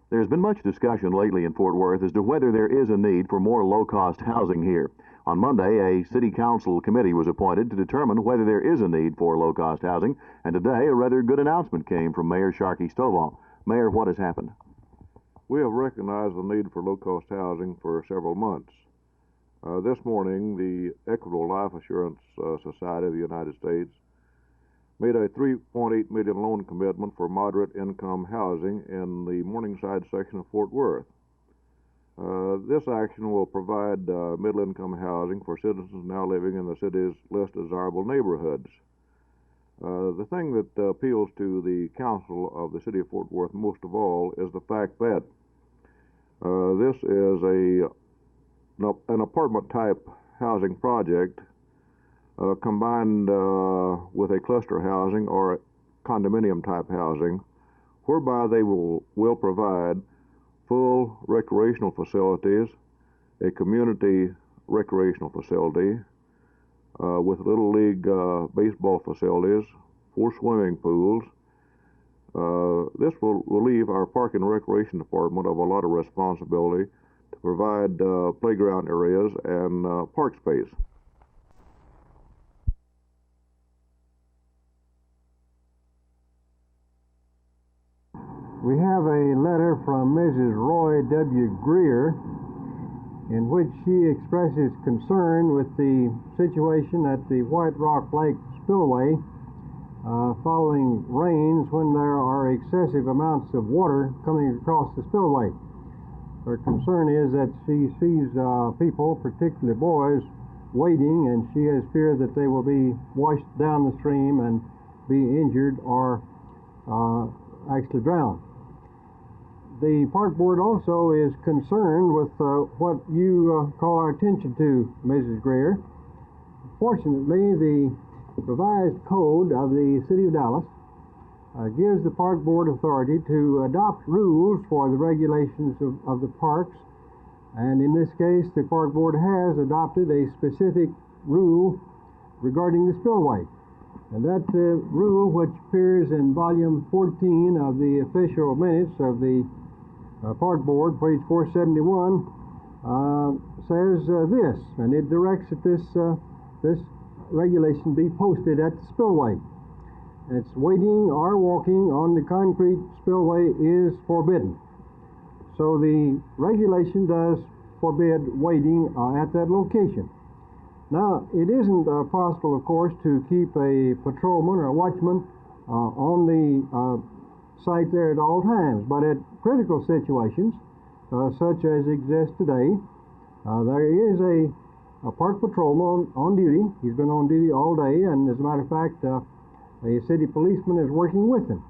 There's been much discussion lately in Fort Worth as to whether there is a need for more low-cost housing here. On Monday, a city council committee was appointed to determine whether there is a need for low-cost housing, and today a rather good announcement came from Mayor Sharkey Stovall. Mayor, what has happened? We have recognized the need for low-cost housing for several months. This morning, the Equitable Life Assurance Society of the United States made a $3.8 million loan commitment for moderate income housing in the Morningside section of Fort Worth. This action will provide middle income housing for citizens now living in the city's less desirable neighborhoods. The thing that appeals to the council of the city of Fort Worth most of all is the fact that this is an apartment type housing project combined with a cluster housing or condominium type housing, whereby they will provide full recreational facilities, a community recreational facility with Little League baseball facilities, 4 swimming pools. This will relieve our Park and Recreation Department of a lot of responsibility to provide playground areas and park space. We have a letter from Mrs. Roy W. Greer in which she expresses concern with the situation at the White Rock Lake Spillway following rains when there are excessive amounts of water coming across the spillway. Her concern is that she sees people, particularly boys, wading, and she has fear that they will be washed down the stream and be injured or actually drowned. The park board also is concerned with what you call our attention to, Mrs. Greer. Fortunately, the revised code of the City of Dallas gives the park board authority to adopt rules for the regulations of the parks, and in this case the park board has adopted a specific rule regarding the spillway. And that rule, which appears in volume 14 of the official minutes of the park board, page 471, says this, and it directs that this regulation be posted at the spillway. It's wading or walking on the concrete spillway is forbidden. So the regulation does forbid wading at that location. Now, it isn't possible, of course, to keep a patrolman or a watchman on the site there at all times, but at critical situations, such as exist today, there is a park patrolman on duty. He's been on duty all day, and as a matter of fact, a city policeman is working with him.